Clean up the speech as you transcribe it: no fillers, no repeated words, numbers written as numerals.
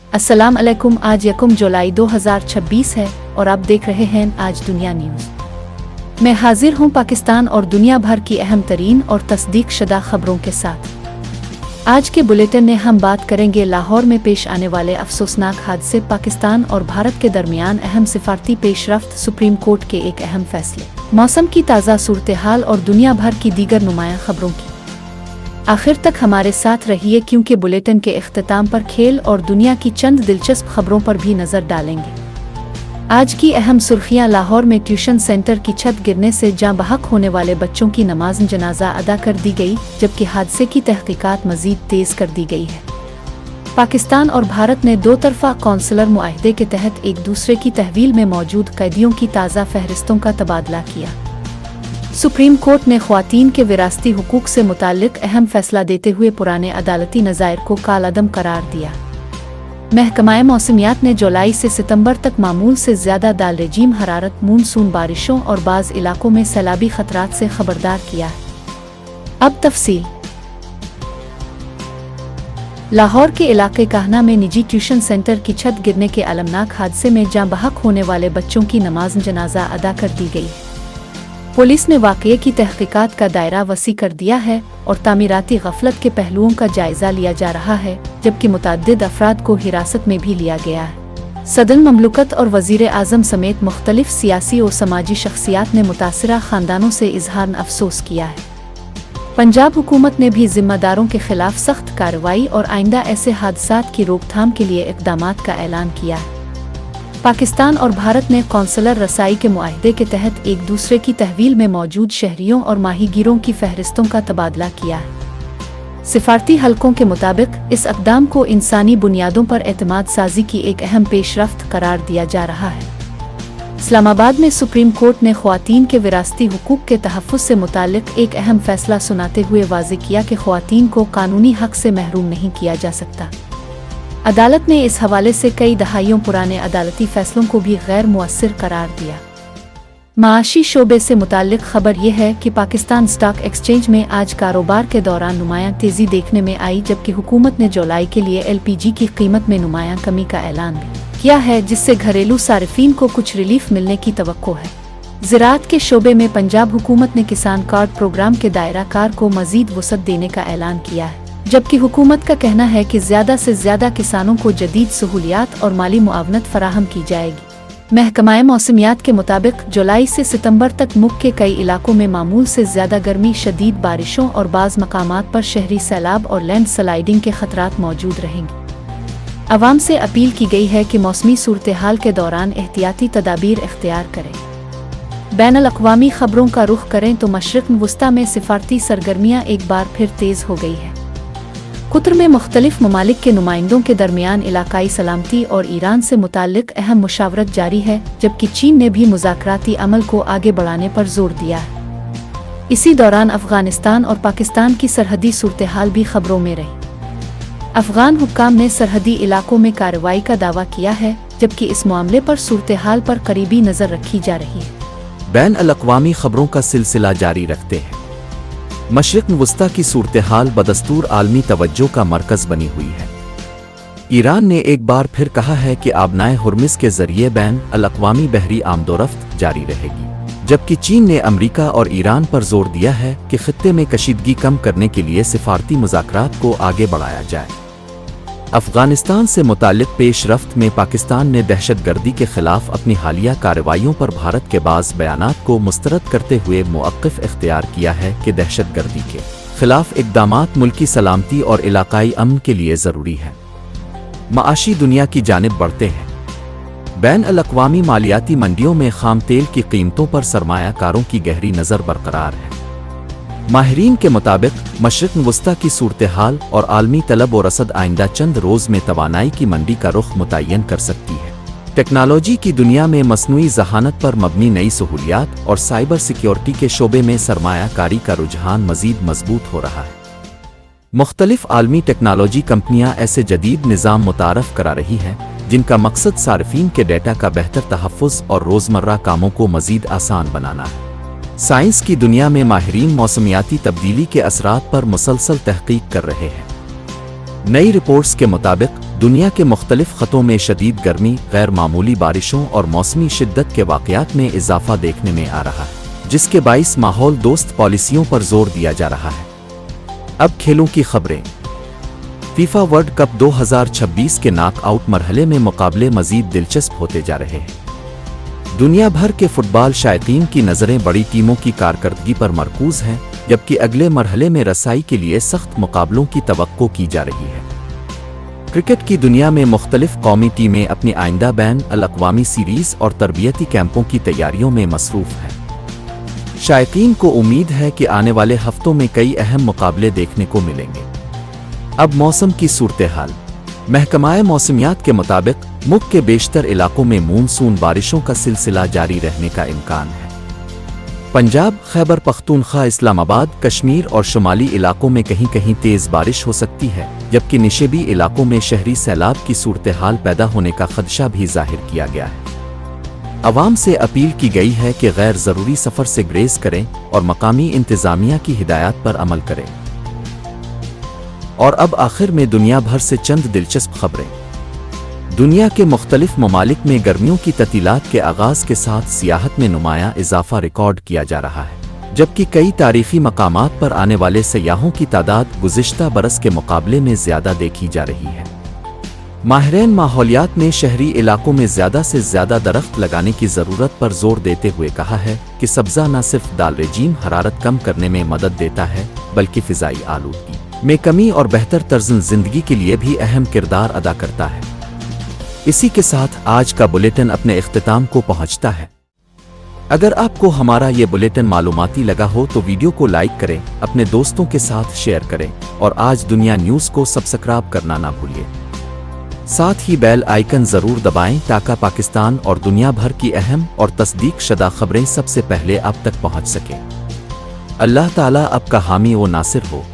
अस्सलाम अलैकुम। आज 1 जुलाई 2026 है और आप देख रहे हैं आज दुनिया न्यूज़। मैं हाजिर हूं पाकिस्तान और दुनिया भर की अहम तरीन और तस्दीक शुदा खबरों के साथ। आज के बुलेटिन में हम बात करेंगे लाहौर में पेश आने वाले अफसोसनाक हादसे, पाकिस्तान और भारत के दरमियान अहम सिफारती पेशरफ्त, सुप्रीम कोर्ट के एक अहम फैसले, मौसम की ताज़ा सूरत हाल और दुनिया भर की दीगर नुमायां खबरों की। आखिर तक हमारे साथ रहिए क्योंकि बुलेटिन के इख्तिताम पर खेल और दुनिया की चंद दिलचस्प खबरों पर भी नजर डालेंगे। आज की अहम सुर्खियां। लाहौर में ट्यूशन सेंटर की छत गिरने से जाँ बहक होने वाले बच्चों की नमाज जनाजा अदा कर दी गई, जबकि हादसे की तहकीकात मजीद तेज कर दी गई है। पाकिस्तान और भारत ने दो तरफा कौंसलर मुआहदे के तहत एक दूसरे की तहवील में मौजूद कैदियों की ताज़ा फहरिस्तों का तबादला किया। सुप्रीम कोर्ट ने ख्वातीन के विरासती हुकूक से मुताल्लिक अहम फैसला देते हुए पुराने अदालती नज़ायर को कालअदम करार दिया। महकमाए मौसमियात ने जुलाई से सितंबर तक मामूल से ज़्यादा दाल रजीम हरारत, मूनसून बारिशों और बाज़ इलाकों में सैलाबी खतरात से खबरदार किया है। अब तफसील। लाहौर के इलाके काहना में निजी ट्यूशन सेंटर की छत गिरने के अलमनाक हादसे में जाँ बहक होने वाले बच्चों की नमाज जनाजा अदा कर दी गई है। पुलिस ने वाक़ये की तहकीकात का दायरा वसी कर दिया है और तामीराती गफलत के पहलुओं का जायजा लिया जा रहा है, जबकि मुतअद्दिद अफराद को हिरासत में भी लिया गया है। सदर ममलुकत और वज़ीर आज़म समेत मुख्तलिफ सियासी और समाजी शख्सियात ने मुतासिरा ख़ानदानों से इजहार अफसोस किया है। पंजाब हुकूमत ने भी ज़िम्मेदारों के खिलाफ सख्त कार्रवाई और आइंदा ऐसे हादसात की रोकथाम के लिए इक़दामात का ऐलान किया है। पाकिस्तान और भारत ने कौंसलर रसाई के मुआहदे के तहत एक दूसरे की तहवील में मौजूद शहरियों और माहीगीरों की फहरिस्तों का तबादला किया है। सिफारती हलकों के मुताबिक इस अक़दाम को इंसानी बुनियादों पर एतमाद साजी की एक अहम पेशरफ्त करार दिया जा रहा है। इस्लामाबाद में सुप्रीम कोर्ट ने ख्वातीन के विरासती हुकूक के तहफ़्फ़ुज़ से मुताल्लिक एक अहम फैसला सुनाते हुए वाज़े किया कि ख्वातीन को कानूनी हक से महरूम नहीं किया जा सकता। अदालत ने इस हवाले से कई दहाइयों पुराने अदालती फैसलों को भी गैर मुअस्सिर करार दिया। माशी शोबे से मुताल्लिक खबर यह है कि पाकिस्तान स्टॉक एक्सचेंज में आज कारोबार के दौरान नुमायां तेज़ी देखने में आई, जबकि हुकूमत ने जुलाई के लिए LPG की कीमत में नुमायां कमी का ऐलान भी किया है, जिससे घरेलू सारिफीन को कुछ रिलीफ मिलने की तवक्को है। ज़राअत के शोबे में पंजाब हुकूमत ने किसान कार्ड प्रोग्राम के दायरा कार को मज़ीद वुसअत देने का ऐलान किया है, जबकि हुकूमत का कहना है कि ज़्यादा से ज़्यादा किसानों को जदीद सहूलियात और माली मुआवनत फराहम की जाएगी। महकमाए मौसमियात के मुताबिक जुलाई से सितंबर तक मुल्क के कई इलाकों में मामूल से ज़्यादा गर्मी, शदीद बारिशों और बाज़ मकामात पर शहरी सैलाब और लैंड स्लाइडिंग के खतरात मौजूद रहेंगे। अवाम से अपील की गई है कि मौसमी सूरत हाल के दौरान एहतियाती तदाबीर इख्तियार करें। बैनुल अक़वामी खबरों का रुख करें तो मशरिक़ वुस्ता में सिफारती सरगर्मियाँ एक बार फिर तेज़ हो गई है। कुतर में मुख्तलिफ ममालिक के नुमाइंदों के दरमियान इलाकाई सलामती और ईरान से मुताल्लिक अहम मुशावरत जारी है, जबकि चीन ने भी मुज़ाकराती अमल को आगे बढ़ाने पर जोर दिया है। इसी दौरान अफ़गानिस्तान और पाकिस्तान की सरहदी सूरत हाल भी खबरों में रही। अफ़गान हुक्काम ने सरहदी इलाकों में कार्रवाई का दावा किया है, जबकि इस मामले पर सूरत हाल पर करीबी नज़र रखी जा रही है। बैन अल-अक़वामी खबरों का सिलसिला जारी रखते हैं। मशरिक़ वुस्ता की सूरत हाल बदस्तूर आलमी तवज्जो का मरकज़ बनी हुई है। ईरान ने एक बार फिर कहा है कि आबनाए हुर्मुज़ के ज़रिए बैन अल-अक़वामी बहरी आमदोरफ्त जारी रहेगी, जबकि चीन ने अमरीका और ईरान पर जोर दिया है कि खित्ते में कशीदगी कम करने के लिए सिफारती मुज़ाकरात को आगे बढ़ाया जाए। अफ़गानिस्तान से मुताल्लिक़ पेशरफ्त में पाकिस्तान ने दहशतगर्दी के खिलाफ अपनी हालिया कार्रवाइयों पर भारत के बाज़ बयानात को मुस्तरद करते हुए मौक़िफ़ इख्तियार किया है कि दहशतगर्दी के खिलाफ इक़दामात मुल्की सलामती और इलाकाई अमन के लिए ज़रूरी है। माशी दुनिया की जानिब बढ़ते हैं। बैन अल-अक़वामी मालियाती मंडियों में खाम तेल की कीमतों पर सरमायाकारों की गहरी नज़र बरकरार है। माहिरीन के मुताबिक मशरिक़ वुस्ता की सूरत हाल और आलमी तलब और रसद आइंदा चंद रोज़ में तवानाई की मंडी का रुख मुतय्यन कर सकती है। टेक्नोलॉजी की दुनिया में मसनूई ज़हानत पर मबनी नई सहूलियात और साइबर सिक्योरिटी के शोबे में सरमायाकारी का रुझान मज़ीद मजबूत हो रहा है। मुख्तलिफ आलमी टेक्नोलॉजी कंपनियां ऐसे जदीद निज़ाम मुतारफ़ करा रही हैं जिनका मकसद सार्फिन के डेटा का बेहतर तहफ़्फ़ुज़ और रोज़मर्रा कामों को मज़ीद आसान बनाना है। साइंस की दुनिया में माहिरीन मौसमियाती तब्दीली के असरात पर मुसलसल तहकीक कर रहे हैं। नई रिपोर्ट्स के मुताबिक दुनिया के मुख्तलिफ खतों में शदीद गर्मी, गैर मामूली बारिशों और मौसमी शिद्दत के वाक़यात में इजाफा देखने में आ रहा है, जिसके बाइस माहौल दोस्त पॉलिसियों पर जोर दिया जा रहा है। अब खेलों की खबरें। फीफा वर्ल्ड कप 2026 के नॉकआउट मरहले में मुकाबले मजीद दिलचस्प होते जा रहे हैं। दुनिया भर के फुटबॉल शायकीन की नज़रें बड़ी टीमों की कारकर्दगी पर मरकूज हैं, जबकि अगले मरहले में रसाई के लिए सख्त मुकाबलों की तवक्को की जा रही है। क्रिकेट की दुनिया में मुख्तलिफ कौमी टीमें अपनी आइंदा बैन अल-अक़वामी सीरीज़ और तरबियती कैंपों की तैयारियों में मसरूफ़ हैं। शायकीन को उम्मीद है कि आने वाले हफ्तों में कई अहम मुकाबले देखने को मिलेंगे। अब मौसम की सूरत-ए-हाल। महकमाए मौसमियात के मुताबिक मुल्क के बेशतर इलाकों में मानसून बारिशों का सिलसिला जारी रहने का इम्कान है। पंजाब, खैबर पख्तूनख्वा, इस्लामाबाद, कश्मीर और शुमाली इलाकों में कहीं कहीं तेज़ बारिश हो सकती है, जबकि निशेबी इलाकों में शहरी सैलाब की सूरत-ए-हाल पैदा होने का खदशा भी जाहिर किया गया है। अवाम से अपील की गई है कि गैर ज़रूरी सफ़र से ग्रेज करें और मकामी इंतज़ामिया की हिदायत पर अमल करें। और अब आखिर में दुनिया भर से चंद दिलचस्प खबरें। दुनिया के मुख्तलिफ ममालिक में गर्मियों की ततीलात के आगाज़ के साथ सियाहत में नुमायां इजाफा रिकॉर्ड किया जा रहा है, जबकि कई तारीखी मकामात पर आने वाले सयाहों की तादाद गुज़िश्ता बरस के मुकाबले में ज़्यादा देखी जा रही है। माहिरीन माहौलियात ने शहरी इलाकों में ज़्यादा से ज़्यादा दरख्त लगाने की ज़रूरत पर जोर देते हुए कहा है कि सब्ज़ा न सिर्फ दाल रेजीम हरारत कम करने में मदद देता है, बल्कि फ़िज़ाई आलूदगी में कमी और बेहतर तर्ज़ ज़िंदगी के लिए भी अहम किरदार अदा करता है। इसी के साथ आज का बुलेटिन अपने इख्तिताम को पहुंचता है। अगर आपको हमारा ये बुलेटिन मालूमाती लगा हो तो वीडियो को लाइक करें, अपने दोस्तों के साथ शेयर करें और आज दुनिया न्यूज़ को सब्सक्राइब करना ना भूलिए। साथ ही बेल आइकन ज़रूर दबाएं ताकि पाकिस्तान और दुनिया भर की अहम और तस्दीक शुदा खबरें सबसे पहले आप तक पहुंच सकें। अल्लाह ताला आपका हामी व नासिर हो।